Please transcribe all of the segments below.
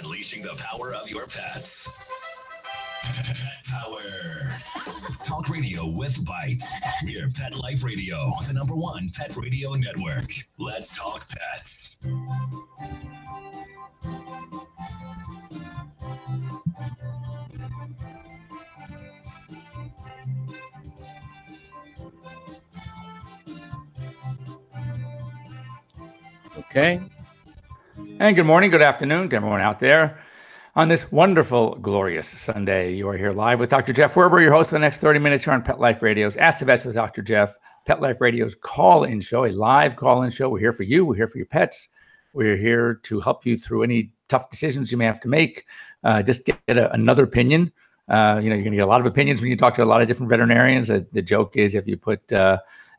Unleashing the power of your pets. Pet Power. Talk radio with bites. We're Pet Life Radio, the #1 pet radio network. Let's talk pets. Okay. And good morning, good afternoon to everyone out there on this wonderful, glorious Sunday. You are here live with Dr. Jeff Werber, your host for the next 30 minutes here on Pet Life Radio's Ask the Vets with Dr. Jeff, Pet Life Radio's call-in show, a live call-in show. We're here for you. We're here for your pets. We're here to help you through any tough decisions you may have to make. Just get another opinion. You're going to get a lot of opinions when you talk to a lot of different veterinarians. The joke is if you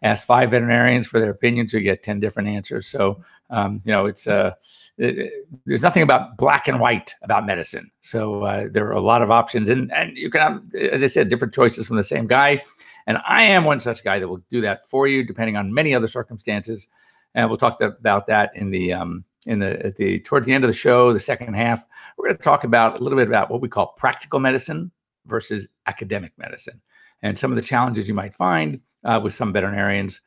ask 5 veterinarians for their opinions, you get 10 different answers. So, there's nothing about black and white about medicine. So there are a lot of options, and you can have, as I said, different choices from the same guy. And I am one such guy that will do that for you, depending on many other circumstances. And we'll talk about that towards the end of the show, the second half. We're going to talk about a little bit about what we call practical medicine versus academic medicine, and some of the challenges you might find with some veterinarians,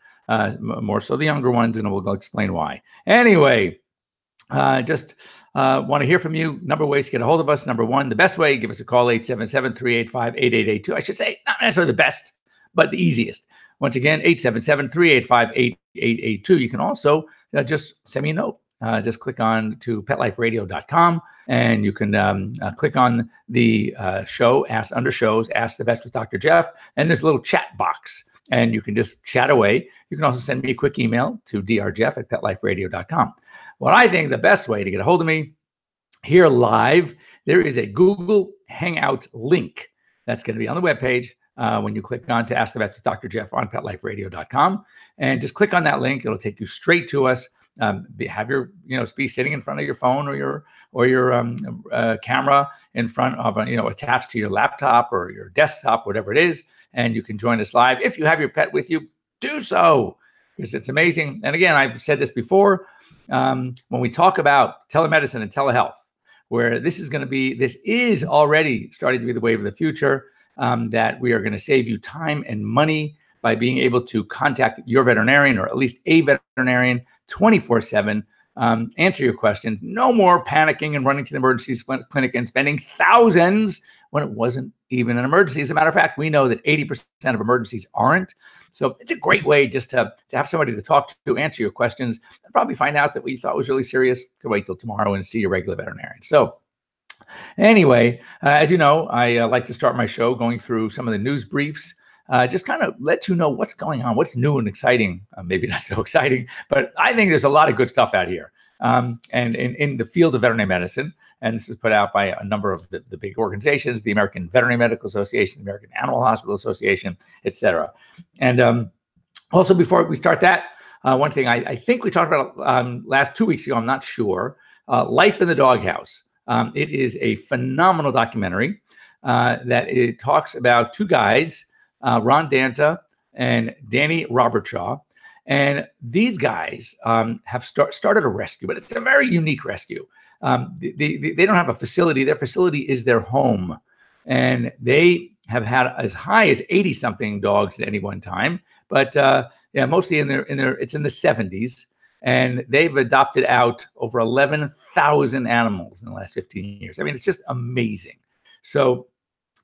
more so the younger ones, and we'll explain why. Anyway, just want to hear from you. Number of ways to get a hold of us. Number one, the best way, give us a call, 877-385-8882. I should say, not necessarily the best, but the easiest. Once again, 877-385-8882. You can also just send me a note. Just click on to petliferadio.com, and you can click on the show, under shows, Ask the Vets with Dr. Jeff, and there's a little chat box, and you can just chat away. You can also send me a quick email to drjeff@petliferadio.com. What I think the best way to get a hold of me here live, there is a Google Hangout link that's going to be on the webpage when you click on to Ask the Vets with Dr. Jeff on petliferadio.com, and just click on that link. It'll take you straight to us. Have your, be sitting in front of your phone or your camera in front of, attached to your laptop or your desktop, whatever it is, and you can join us live. If you have your pet with you, do so, because it's amazing. And again, I've said this before, when we talk about telemedicine and telehealth, where this is already starting to be the wave of the future, that we are going to save you time and money by being able to contact your veterinarian, or at least a veterinarian, 24/7, answer your questions. No more panicking and running to the emergency clinic and spending thousands when it wasn't even an emergency. As a matter of fact, we know that 80% of emergencies aren't. So it's a great way just to have somebody to talk to, answer your questions, and probably find out that what you thought was really serious. Could wait till tomorrow and see your regular veterinarian. So anyway, as you know, I like to start my show going through some of the news briefs. Just kind of let you know what's going on, what's new and exciting. Maybe not so exciting, but I think there's a lot of good stuff out here. And in the field of veterinary medicine, and this is put out by a number of the big organizations, the American Veterinary Medical Association, the American Animal Hospital Association, et cetera. And also, before we start that, one thing I think we talked about last 2 weeks ago, I'm not sure, Life in the Doghouse. It is a phenomenal documentary that it talks about 2 guys, Ron Danta and Danny Robertshaw. And these guys have started a rescue, but it's a very unique rescue. They don't have a facility. Their facility is their home. And they have had as high as 80-something dogs at any one time. But mostly it's in the 70s. And they've adopted out over 11,000 animals in the last 15 years. I mean, it's just amazing. So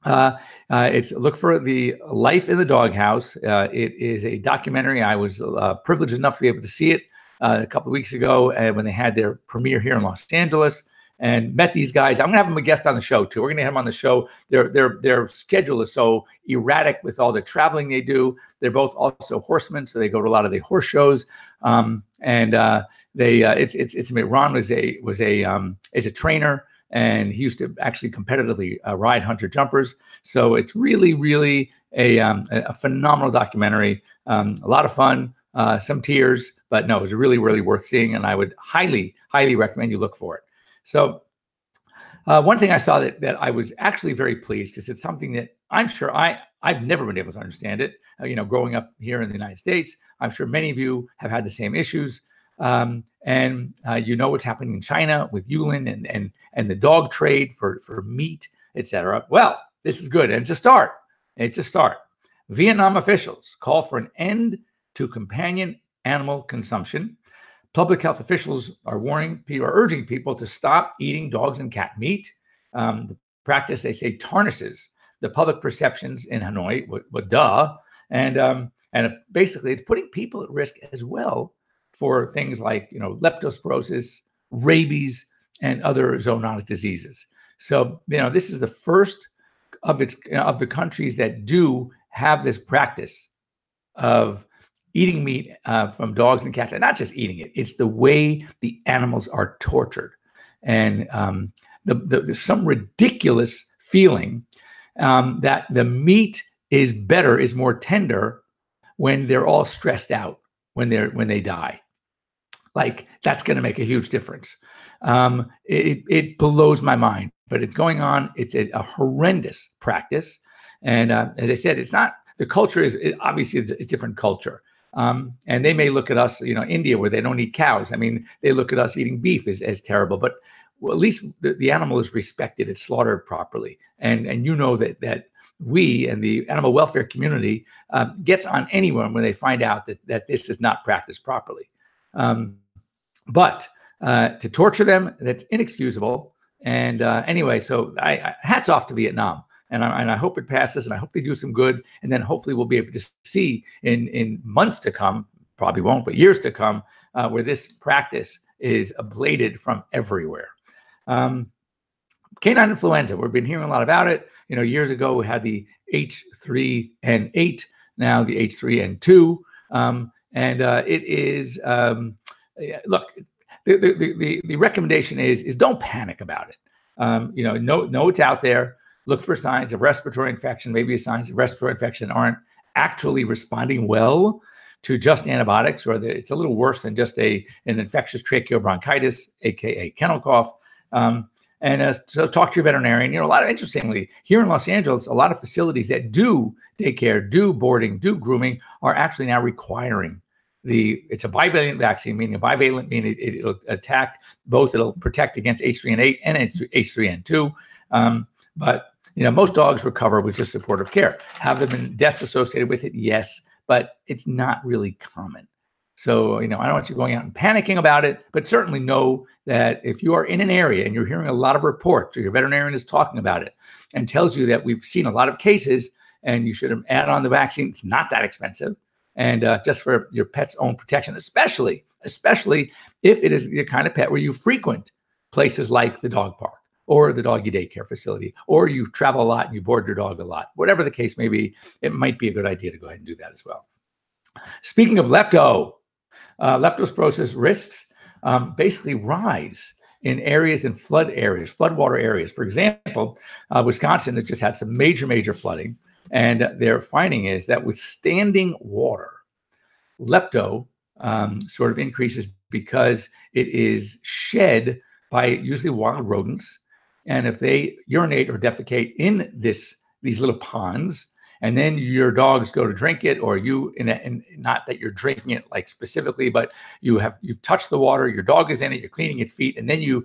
look for the Life in the Doghouse. It is a documentary. I was privileged enough to be able to see it a couple of weeks ago when they had their premiere here in Los Angeles, and met these guys. I'm gonna have them a guest on the show too. We're gonna have them on the show. Their schedule is so erratic with all the traveling they do. They're both also horsemen, so they go to a lot of the horse shows. Ron is a trainer, and he used to actually competitively ride hunter jumpers. So it's really, really a phenomenal documentary. A lot of fun, some tears, but no, it was really, really worth seeing, and I would highly, highly recommend you look for it. So one thing I saw that I was actually very pleased, because it's something that I'm sure I've never been able to understand it. Growing up here in the United States, I'm sure many of you have had the same issues. And you know what's happening in China with Yulin and the dog trade for meat, etc. Well, this is good. And it's a start. It's a start. Vietnam officials call for an end to companion animal consumption. Public health officials are urging people to stop eating dogs and cat meat. The practice, they say, tarnishes the public perceptions in Hanoi, and basically it's putting people at risk as well for things like, leptospirosis, rabies, and other zoonotic diseases. So, this is the first of the countries that do have this practice of eating meat from dogs and cats, and not just eating it. It's the way the animals are tortured. And there's some ridiculous feeling that the meat is more tender when they're all stressed out, when they die. Like, that's going to make a huge difference. It blows my mind, but it's going on. It's a horrendous practice. And as I said, it's not, the culture is obviously it's a different culture. And they may look at us, India, where they don't eat cows. I mean, they look at us eating beef as terrible, but at least the animal is respected. It's slaughtered properly. And that we and the animal welfare community gets on anyone when they find out that this is not practiced properly. But to torture them, that's inexcusable. And anyway, so I hats off to Vietnam. And I hope it passes, and I hope they do some good. And then hopefully we'll be able to see in months to come, probably won't, but years to come, where this practice is ablated from everywhere. Canine influenza, we've been hearing a lot about it. Years ago we had the H3N8, now the H3N2. And it is, look, the recommendation is don't panic about it. Know it's out there. Look for signs of respiratory infection. Maybe signs of respiratory infection aren't actually responding well to just antibiotics, or it's a little worse than just an infectious tracheobronchitis, aka kennel cough. So talk to your veterinarian. Interestingly, here in Los Angeles, a lot of facilities that do daycare, do boarding, do grooming are actually now requiring it's a bivalent vaccine, meaning it'll attack both. It'll protect against H3N8 and H3N2. But most dogs recover with just supportive care. Have there been deaths associated with it? Yes, but it's not really common. So, I don't want you going out and panicking about it, but certainly know that if you are in an area and you're hearing a lot of reports, or your veterinarian is talking about it and tells you that we've seen a lot of cases and you should add on the vaccine, it's not that expensive. And just for your pet's own protection, especially if it is the kind of pet where you frequent places like the dog park or the doggy daycare facility, or you travel a lot and you board your dog a lot. Whatever the case may be, it might be a good idea to go ahead and do that as well. Speaking of leptospirosis risks basically rise in floodwater areas. For example, Wisconsin has just had some major flooding, and their finding is that with standing water, lepto sort of increases because it is shed by usually wild rodents. And if they urinate or defecate in these little ponds, and then your dogs go to drink it, or not that you're drinking it like specifically, but you've touched the water, your dog is in it, you're cleaning its feet, and then you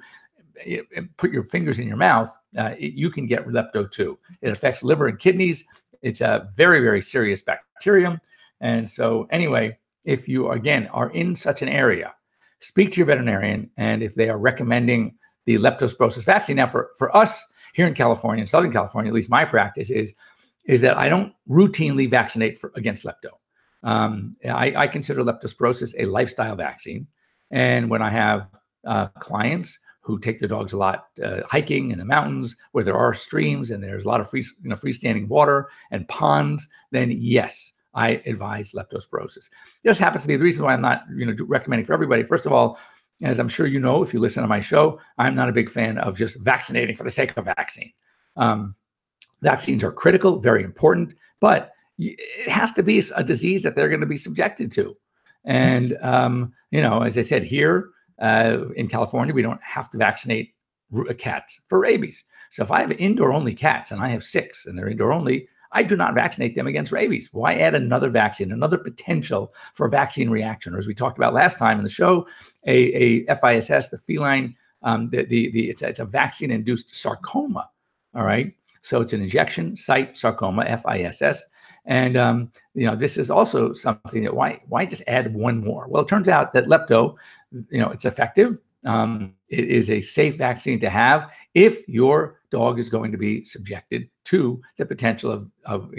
put your fingers in your mouth, you can get lepto too. It affects liver and kidneys. It's a very, very serious bacterium. And so anyway, if you, again, are in such an area, speak to your veterinarian, and if they are recommending the leptospirosis vaccine. Now, for us here in California, in Southern California, at least my practice is that I don't routinely vaccinate against lepto. I consider leptospirosis a lifestyle vaccine. And when I have clients who take their dogs a lot hiking in the mountains where there are streams and there's a lot of freestanding water and ponds, then yes, I advise leptospirosis. It just happens to be the reason why I'm not recommending for everybody. First of all, as I'm sure you know, if you listen to my show, I'm not a big fan of just vaccinating for the sake of vaccine. Vaccines are critical, very important, but it has to be a disease that they're going to be subjected to. And, as I said, here in California, we don't have to vaccinate cats for rabies. So if I have indoor-only cats and I have 6 and they're indoor-only, I do not vaccinate them against rabies. Why add another vaccine, another potential for vaccine reaction? Or as we talked about last time in the show, a FISS, the feline, it's a vaccine-induced sarcoma. All right, so it's an injection site sarcoma, FISS, and this is also something that why just add one more? Well, it turns out that lepto, it's effective. It is a safe vaccine to have if your dog is going to be subjected to the potential of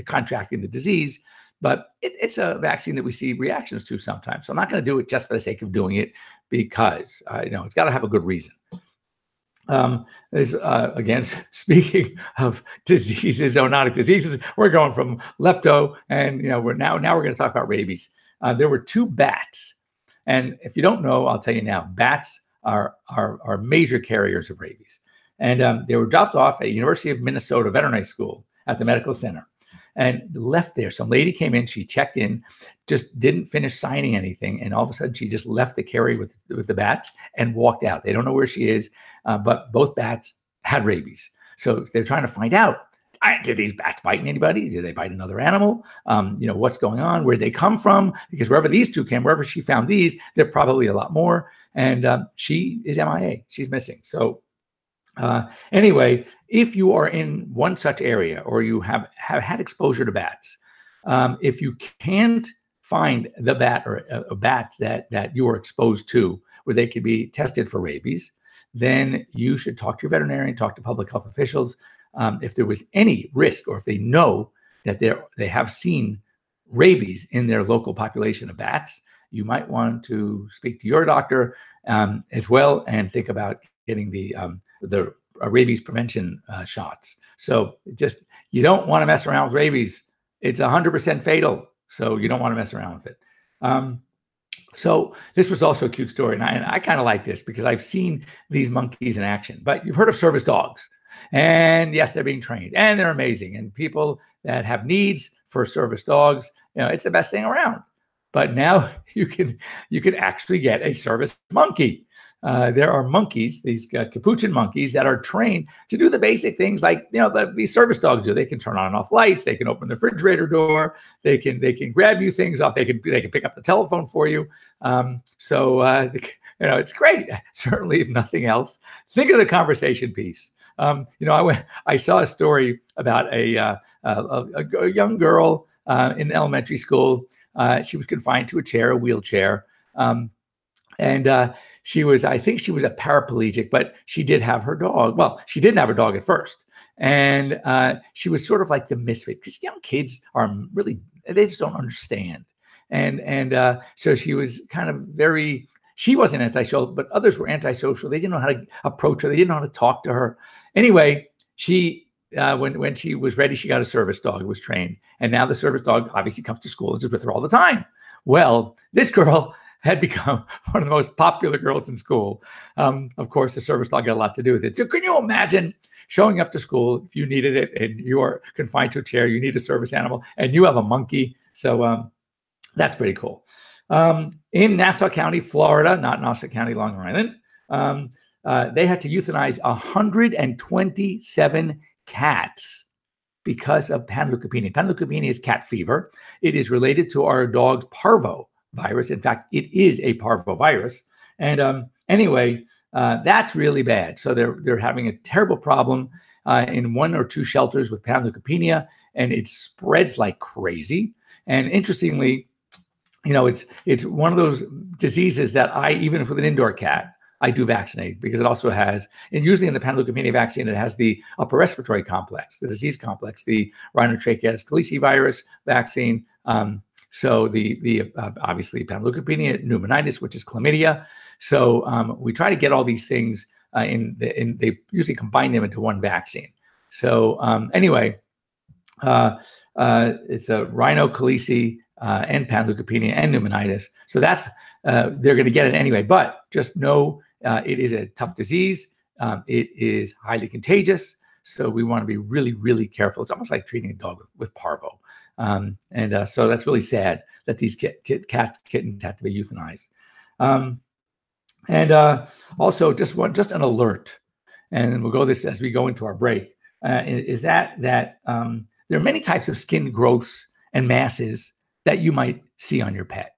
contracting the disease. But it's a vaccine that we see reactions to sometimes. So I'm not going to do it just for the sake of doing it, because it's got to have a good reason. Again, speaking of diseases, zoonotic diseases, we're going from lepto, and we're going to talk about rabies. There were 2 bats, and if you don't know, I'll tell you now. Bats are major carriers of rabies, and they were dropped off at University of Minnesota Veterinary School at the medical center, and left there. Some lady came in, she checked in, just didn't finish signing anything, and all of a sudden she just left the carry with the bats and walked out. They don't know where she is, but both bats had rabies. So they're trying to find out, did these bats bite anybody? Did they bite another animal? What's going on? Where'd they come from? Because wherever these 2 came, wherever she found these, there are probably a lot more. And she is MIA. She's missing. So anyway, if you are in one such area, or you have had exposure to bats, if you can't find the bat or bats that you are exposed to where they could be tested for rabies, then you should talk to your veterinarian, talk to public health officials. If there was any risk, or if they know that they have seen rabies in their local population of bats, you might want to speak to your doctor as well, and think about getting the rabies prevention shots. So you don't want to mess around with rabies. It's 100% fatal, so you don't want to mess around with it. So this was also a cute story, and I kind of like this because I've seen these monkeys in action. But you've heard of service dogs, and yes, they're being trained, and they're amazing. And people that have needs for service dogs, it's the best thing around. But now you can actually get a service monkey. There are monkeys, these capuchin monkeys, that are trained to do the basic things like these service dogs do. They can turn on and off lights. They can open the refrigerator door. They can grab you things off. They can pick up the telephone for you. It's great. Certainly, if nothing else, think of the conversation piece. I saw a story about a young girl in elementary school. She was confined to a wheelchair. I think she was a paraplegic, but she did have her dog. Well, she didn't have her dog at first. And she was sort of like the misfit, because young kids are they just don't understand. And so she was kind of she wasn't antisocial, but others were antisocial. They didn't know how to approach her. They didn't know how to talk to her. Anyway, when she was ready, she got a service dog. It was trained. And now the service dog obviously comes to school and is with her all the time. Well, this girl had become one of the most popular girls in school. Of course, the service dog got a lot to do with it. So can you imagine showing up to school if you needed it and you are confined to a chair, you need a service animal, and you have a monkey? So that's pretty cool. In Nassau County, Florida, not Nassau County, Long Island, they had to euthanize 127 cats because of panleukopenia. Panleukopenia is cat fever. It is related to our dog's parvo virus. In fact, it is a parvovirus. And anyway, that's really bad. So they're having a terrible problem in 1 or 2 shelters with panleukopenia, and it spreads like crazy. And interestingly, it's one of those diseases that even with an indoor cat, I do vaccinate, because it also has, and usually in the panleukopenia vaccine, it has the upper respiratory complex, the disease complex, the rhinotracheitis felici virus vaccine. So the obviously panleukopenia, pneumonitis, which is chlamydia. So we try to get all these things they usually combine them into one vaccine. So anyway, it's a rhinochelice and panleukopenia and pneumonitis. So that's they're going to get it anyway. But just know it is a tough disease. It is highly contagious. So we want to be really, really careful. It's almost like treating a dog with parvo. So that's really sad that these kittens have to be euthanized. Also, just an alert, and we'll go this as we go into our break, is that there are many types of skin growths and masses that you might see on your pet.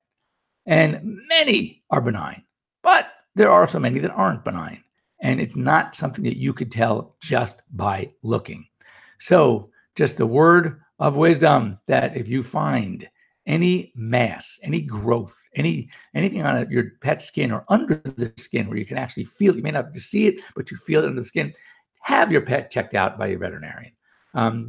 And many are benign, but there are also many that aren't benign. And it's not something that you could tell just by looking. So just the word of wisdom that if you find any mass, any growth, anything on your pet's skin or under the skin where you can actually feel it, you may not just see it, but you feel it under the skin, have your pet checked out by your veterinarian.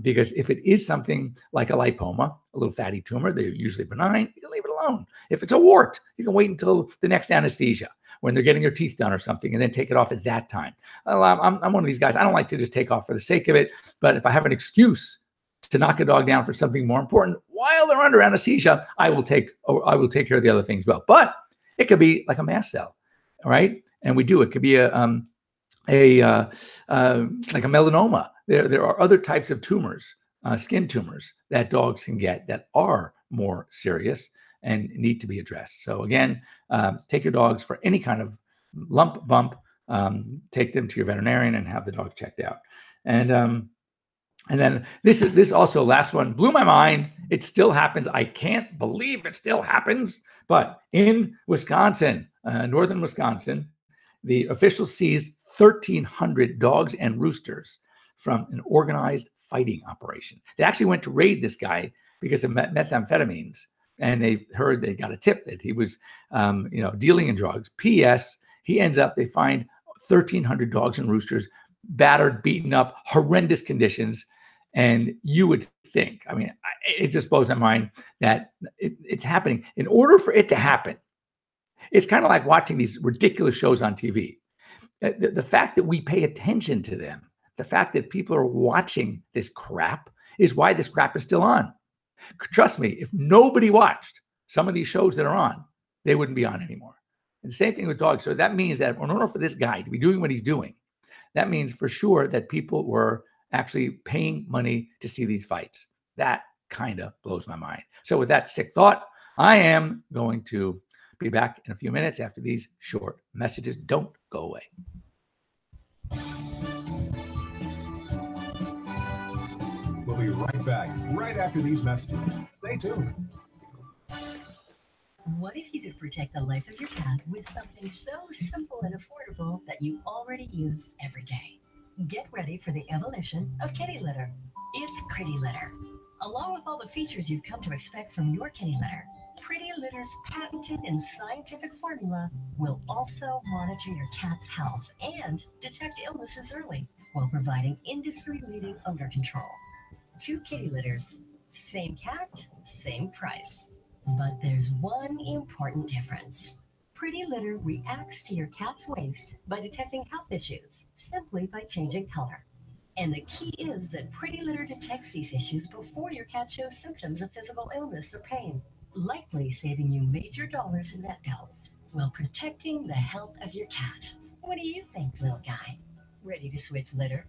Because if it is something like a lipoma, a little fatty tumor, they're usually benign, you can leave it alone. If it's a wart, you can wait until the next anesthesia when they're getting their teeth done or something, and then take it off at that time. I'm one of these guys. I don't like to just take off for the sake of it, but if I have an excuse to knock a dog down for something more important while they're under anesthesia, I will take care of the other things well. But it could be like a mast cell, all right? And we do. It could be like a melanoma. There are other types of tumors, skin tumors that dogs can get that are more serious and need to be addressed. So again, take your dogs for any kind of lump, bump, take them to your veterinarian and have the dog checked out. And then this also, last one, blew my mind. It still happens. I can't believe it still happens. But in Wisconsin, northern Wisconsin, the officials seized 1,300 dogs and roosters from an organized fighting operation. They actually went to raid this guy because of methamphetamines, and they heard they got a tip that he was, dealing in drugs. P.S. They find 1,300 dogs and roosters, battered, beaten up, horrendous conditions. And you would think, it just blows my mind that it's happening. In order for it to happen, it's kind of like watching these ridiculous shows on TV. The fact that we pay attention to them, the fact that people are watching this crap is why this crap is still on. Trust me, if nobody watched some of these shows that are on, they wouldn't be on anymore. And the same thing with dogs. So that means that in order for this guy to be doing what he's doing, that means for sure that people were actually paying money to see these fights. That kind of blows my mind. So with that sick thought, I am going to be back in a few minutes after these short messages. Don't go away. We'll be right back, right after these messages. Stay tuned. What if you could protect the life of your cat with something so simple and affordable that you already use every day? Get ready for the evolution of kitty litter. It's Pretty Litter. Along with all the features you've come to expect from your kitty litter, Pretty Litter's patented and scientific formula will also monitor your cat's health and detect illnesses early while providing industry-leading odor control. 2 kitty litters, same cat, same price. But there's one important difference. Pretty Litter reacts to your cat's waste by detecting health issues simply by changing color. And the key is that Pretty Litter detects these issues before your cat shows symptoms of physical illness or pain, likely saving you major dollars in vet bills while protecting the health of your cat. What do you think, little guy? Ready to switch litter?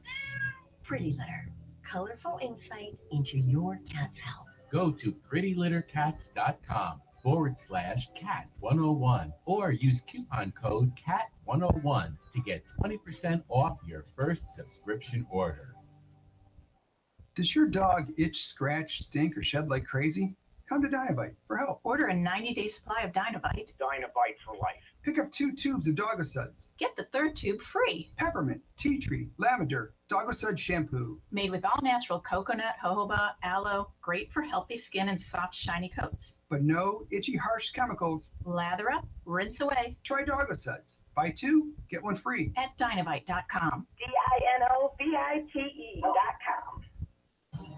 Pretty Litter. Colorful insight into your cat's health. Go to prettylittercats.com/cat101 or use coupon code CAT101 to get 20% off your first subscription order. Does your dog itch, scratch, stink, or shed like crazy? Come to Dinovite for help. Order a 90-day supply of Dinovite. Dinovite for life. Pick up 2 tubes of Doggo Suds. Get the 3rd tube free. Peppermint, tea tree, lavender, Doggo Sud shampoo. Made with all-natural coconut, jojoba, aloe, great for healthy skin and soft, shiny coats. But no itchy, harsh chemicals. Lather up, rinse away. Try Doggo Suds. Buy 2, get 1 free. At Dinovite.com. DINOVITE.com.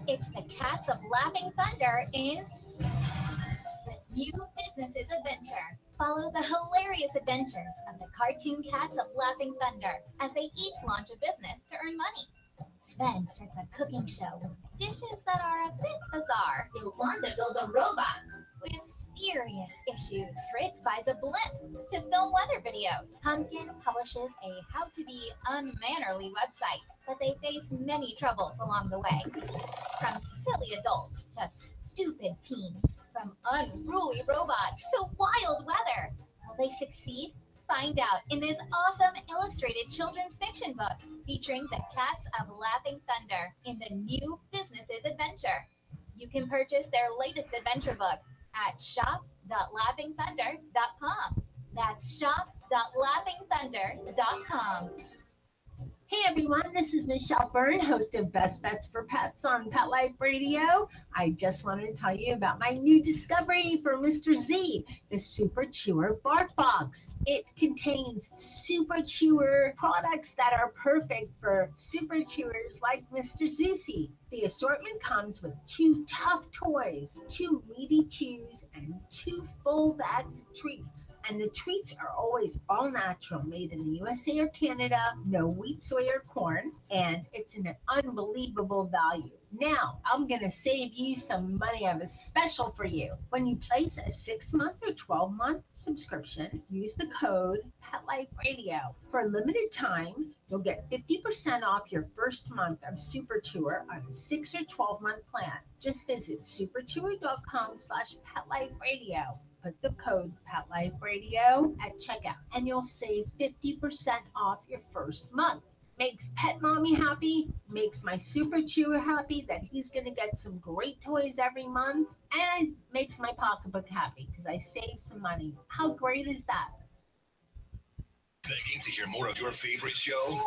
It's the Cats of Laughing Thunder in the New Businesses Adventure. Follow the hilarious adventures of the cartoon cats of Laughing Thunder as they each launch a business to earn money. Sven starts a cooking show with dishes that are a bit bizarre. Yolanda builds a robot with serious issues. Fritz buys a blimp to film weather videos. Pumpkin publishes a how-to-be unmannerly website, but they face many troubles along the way. From silly adults to stupid teens, from unruly robots to wild weather. Will they succeed Find out in this awesome illustrated children's fiction book featuring the Cats of Laughing Thunder in the New Businesses Adventure. You can purchase their latest adventure book at shop.laughingthunder.com. That's shop.laughingthunder.com. Hey everyone, this is Michelle Byrne, host of Best Bets for Pets on Pet Life Radio. I just wanted to tell you about my new discovery for Mr. Z, the Super Chewer Bark Box. It contains Super Chewer products that are perfect for super chewers like Mr. Zeusy. The assortment comes with 2 tough toys, 2 meaty chews, and 2 full bags of treats. And the treats are always all natural, made in the USA or Canada, no wheat, soy, or corn, and it's an unbelievable value. Now, I'm going to save you some money. I have a special for you. When you place a 6-month or 12-month subscription, use the code PetLifeRadio. For a limited time, you'll get 50% off your first month of Super Chewer on a 6 or 12-month plan. Just visit superchewer.com/PetLifeRadio. Put the code PetLifeRadio at checkout, and you'll save 50% off your first month. Makes Pet Mommy happy, makes my Super Chewer happy that he's going to get some great toys every month, and it makes my pocketbook happy because I save some money. How great is that? Begging to hear more of your favorite show?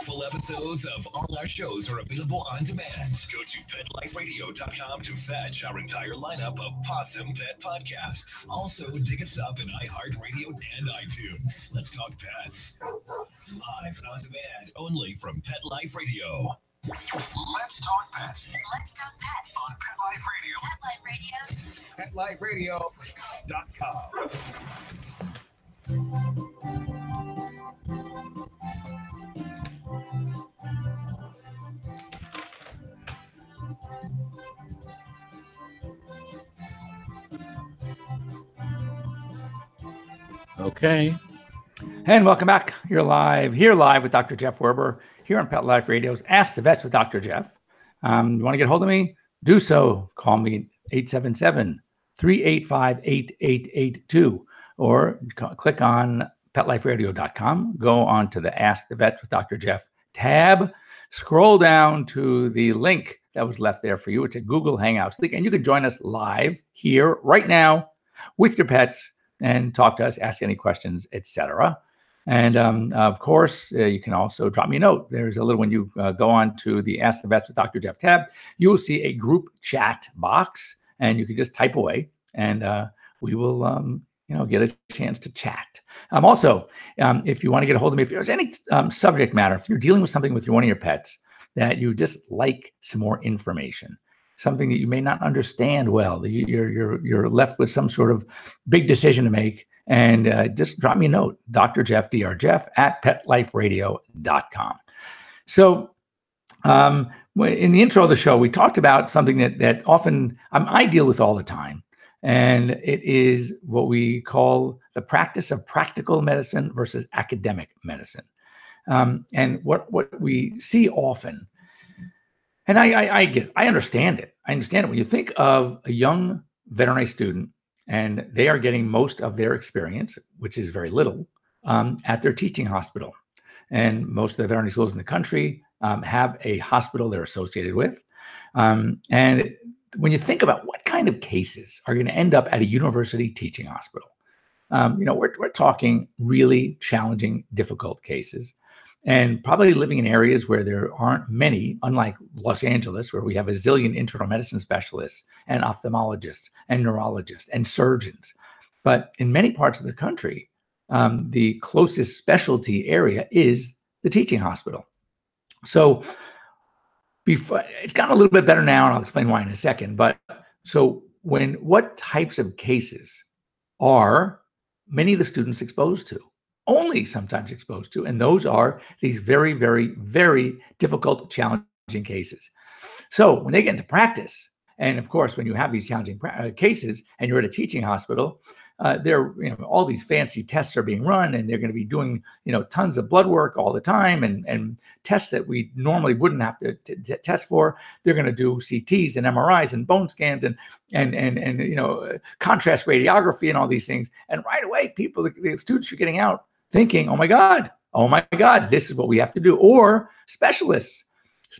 Full episodes of all our shows are available on demand. Go to PetLifeRadio.com to fetch our entire lineup of Possum Pet podcasts. Also, dig us up in iHeartRadio and iTunes. Let's talk pets. Live and on demand, only from Pet Life Radio. Let's talk pets Let's talk pets on Pet Life Radio. PetLife Radio. PetLifeRadio.com. Okay. And welcome back. You're live with Dr. Jeff Werber here on Pet Life Radio's Ask the Vets with Dr. Jeff. You want to get a hold of me? Do so. Call me 877-385-8882 or click on PetLifeRadio.com. Go on to the Ask the Vets with Dr. Jeff tab. Scroll down to the link that was left there for you. It's a Google Hangouts link, and you can join us live here right now with your pets and talk to us, ask any questions, etc. And of course, you can also drop me a note. There's a little, when you go on to the Ask the Vets with Dr. Jeff tab, you will see a group chat box, and you can just type away, and we will get a chance to chat. Also, if you want to get a hold of me, if there's any subject matter, if you're dealing with something with one of your pets that you just like some more information, something that you may not understand well, that you're left with some sort of big decision to make, and just drop me a note, Dr. Jeff, Dr. Jeff at PetLifeRadio.com. So in the intro of the show, we talked about something that often I deal with all the time, and it is what we call the practice of practical medicine versus academic medicine. And what we see often, and I understand it. I understand it. When you think of a young veterinary student and they are getting most of their experience, which is very little, at their teaching hospital. And most of the veterinary schools in the country have a hospital they're associated with. And when you think about what kind of cases are going to end up at a university teaching hospital, we're talking really challenging, difficult cases. And probably living in areas where there aren't many, unlike Los Angeles, where we have a zillion internal medicine specialists and ophthalmologists and neurologists and surgeons. But in many parts of the country, the closest specialty area is the teaching hospital. So it's gotten a little bit better now, and I'll explain why in a second. But so what types of cases are many of the students exposed to? Only sometimes exposed to, and those are these very, very, very difficult, challenging cases. So when they get into practice, and of course, when you have these challenging cases and you're at a teaching hospital, all these fancy tests are being run, and they're going to be doing tons of blood work all the time, and tests that we normally wouldn't have to test for. They're going to do CTs and MRIs and bone scans and contrast radiography and all these things. And right away, the students are getting out thinking, oh my God, this is what we have to do. Or specialists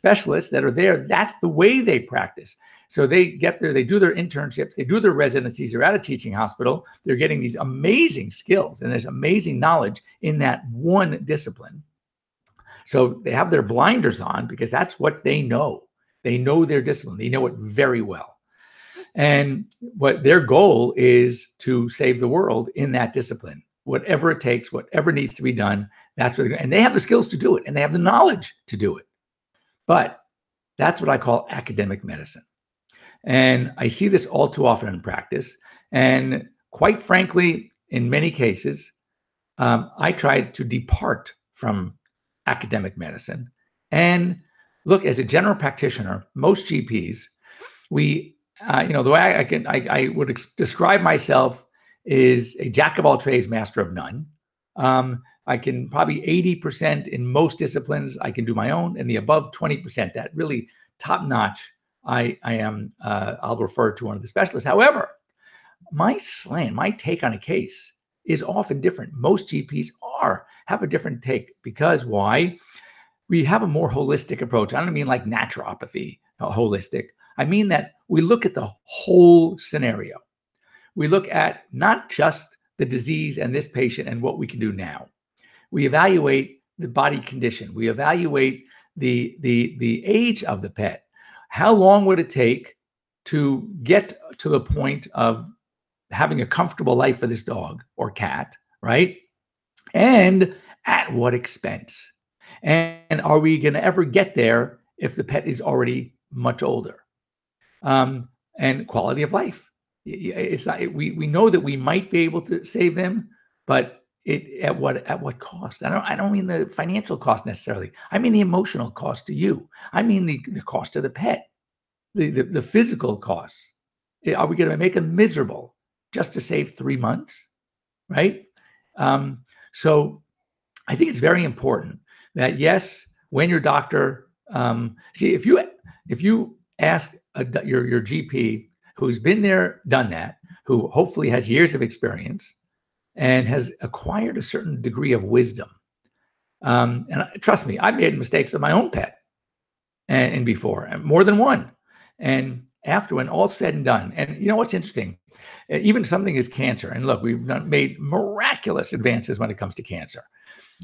that are there, that's the way they practice. So they get there, they do their internships, they do their residencies, they're at a teaching hospital, they're getting these amazing skills and there's amazing knowledge in that one discipline. So they have their blinders on because that's what they know. They know their discipline, they know it very well. And what their goal is to save the world in that discipline. Whatever it takes, whatever needs to be done, that's what and they have the skills to do it and they have the knowledge to do it. But that's what I call academic medicine. And I see this all too often in practice. And quite frankly, in many cases, I tried to depart from academic medicine. And look, as a general practitioner, most GPs, we, the way I would describe myself is a jack of all trades, master of none. I can probably 80% in most disciplines, I can do my own, and the above 20%, that really top notch, I'll refer to one of the specialists. However, my slant, my take on a case is often different. Most GPs have a different take because why? We have a more holistic approach. I don't mean like naturopathy, holistic. I mean that we look at the whole scenario. We look at not just the disease and this patient and what we can do now. We evaluate the body condition. We evaluate the age of the pet. How long would it take to get to the point of having a comfortable life for this dog or cat, right? And at what expense? And are we going to ever get there if the pet is already much older? And quality of life. It's not, we know that we might be able to save them, but at what cost? I don't mean the financial cost necessarily. I mean the emotional cost to you. I mean the cost to the pet, the physical costs. Are we going to make them miserable just to save 3 months, right? So I think it's very important that yes, when your doctor, see if you ask your GP who's been there, done that, who hopefully has years of experience and has acquired a certain degree of wisdom. And trust me, I've made mistakes of my own pet and before, and more than one. And after when all's said and done, and you know what's interesting, even something is cancer. And look, we've made miraculous advances when it comes to cancer.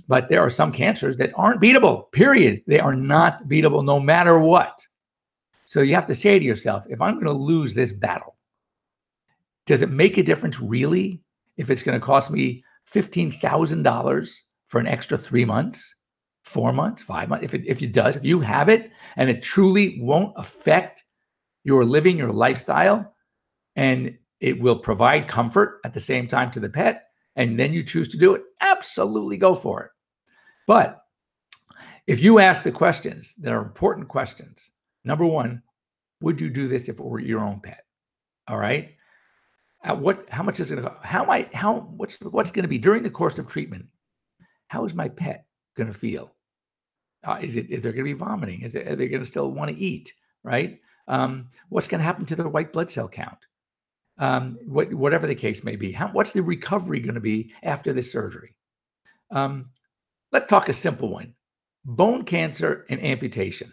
But there are some cancers that aren't beatable, period. They are not beatable no matter what. So you have to say to yourself, if I'm going to lose this battle, does it make a difference really if it's going to cost me $15,000 for an extra 3 months, 4 months, 5 months? If it does, if you have it and it truly won't affect your living, your lifestyle, and it will provide comfort at the same time to the pet, and then you choose to do it, absolutely go for it. But if you ask the questions that are important questions, number one, would you do this if it were your own pet? All right. How much is it going to cost? What's going to be during the course of treatment? How is my pet going to feel? If they're going to be vomiting? Are they going to still want to eat? Right. What's going to happen to their white blood cell count? Whatever the case may be. What's the recovery going to be after this surgery? Let's talk a simple one: bone cancer and amputation.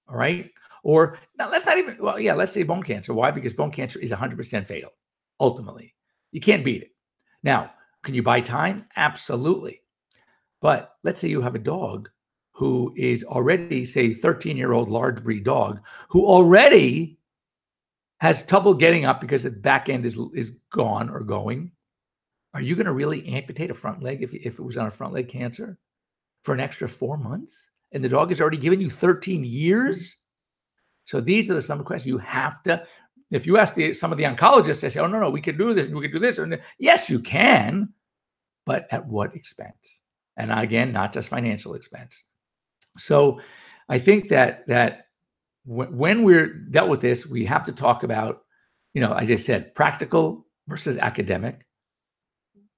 All right. Or now let's say bone cancer. Why? Because bone cancer is 100% fatal. Ultimately, you can't beat it. Now, can you buy time? Absolutely. But let's say you have a dog who is already, say, 13-year-old large breed dog who already has trouble getting up because the back end is gone or going. Are you going to really amputate a front leg if it was on a front leg cancer for an extra 4 months? And the dog has already given you 13 years? So these are some questions you have to, if you ask some of the oncologists, they say, oh, no, we can do this, and we can do this. And yes, you can, but at what expense? And again, not just financial expense. So I think that when we're dealt with this, we have to talk about, as I said, practical versus academic,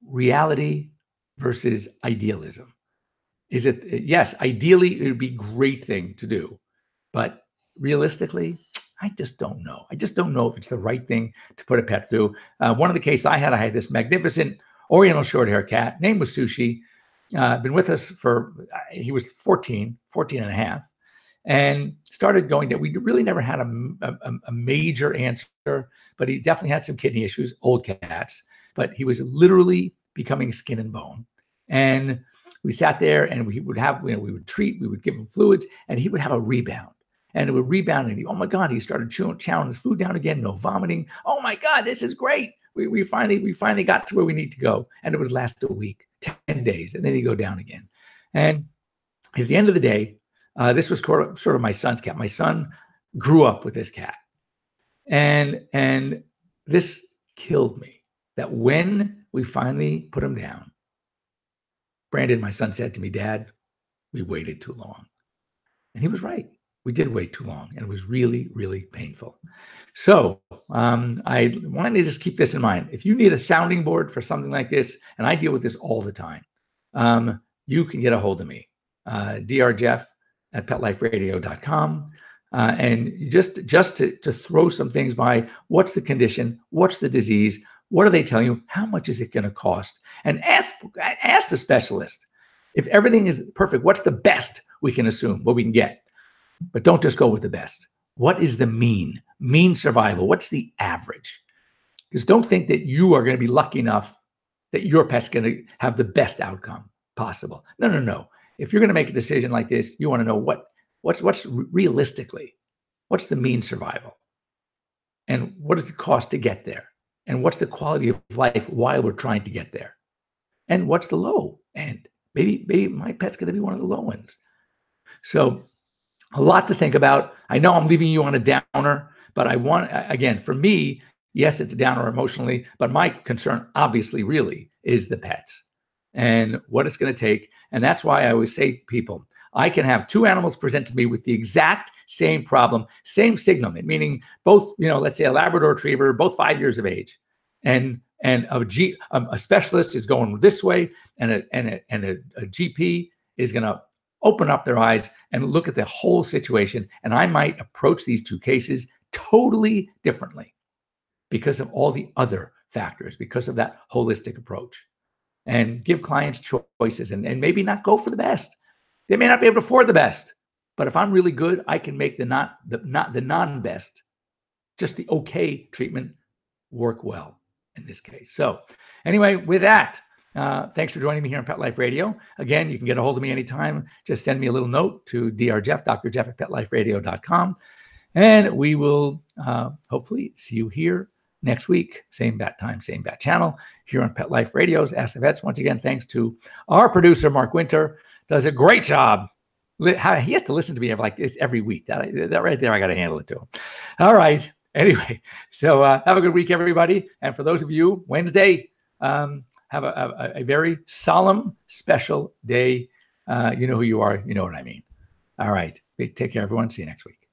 reality versus idealism. Yes, ideally, it would be a great thing to do, but realistically, I just don't know. I just don't know if it's the right thing to put a pet through. One of the cases I had this magnificent Oriental short hair cat. Name was Sushi. Been with us he was 14 and a half, and started going that we really never had a major answer, but he definitely had some kidney issues, old cats, but he was literally becoming skin and bone. And we sat there and we would have, we would treat, we would give him fluids, and he would have a rebound. And it would rebound, and oh my God, he started chowing his food down again, no vomiting. Oh my God, this is great. We finally got to where we need to go. And it would last a week, 10 days, and then he'd go down again. And at the end of the day, this was sort of my son's cat. My son grew up with this cat. And this killed me, that when we finally put him down, Brandon, my son, said to me, "Dad, we waited too long." And he was right. We did wait too long, and it was really, really painful. So I wanted to just keep this in mind. If you need a sounding board for something like this, and I deal with this all the time, you can get a hold of me, drjeff@petliferadio.com. And just to throw some things by, what's the condition? What's the disease? What are they telling you? How much is it going to cost? And ask the specialist. If everything is perfect, what's the best we can assume, what we can get? But don't just go with the best. What is the mean survival? What's the average? Because don't think that you are going to be lucky enough that your pet's going to have the best outcome possible. No. If you're going to make a decision like this, you want to know what's realistically, what's the mean survival? And what does it cost to get there? And what's the quality of life while we're trying to get there? And what's the low end? Maybe my pet's going to be one of the low ones. So a lot to think about. I know I'm leaving you on a downer, but I want, again, for me, yes, it's a downer emotionally, but my concern obviously really is the pets and what it's going to take. And that's why I always say to people, I can have two animals present to me with the exact same problem, same signal, meaning both, let's say a Labrador Retriever, both 5 years of age, and a specialist is going this way, and a GP is going to open up their eyes and look at the whole situation. And I might approach these two cases totally differently because of all the other factors, because of that holistic approach, and give clients choices and maybe not go for the best. They may not be able to afford the best, but if I'm really good, I can make the non-best, just the okay treatment work well in this case. So anyway, with that, thanks for joining me here on Pet Life Radio. Again, you can get a hold of me anytime. Just send me a little note to drjeff@petliferadio.com. And we will hopefully see you here next week. Same bat time, same bat channel here on Pet Life Radio's Ask the Vets. Once again, thanks to our producer, Mark Winter. Does a great job. He has to listen to me like this every week. That right there, I got to handle it to him. All right. Anyway, so have a good week, everybody. And for those of you, Wednesday, have a very solemn, special day. You know who you are. You know what I mean. All right. Take care, everyone. See you next week.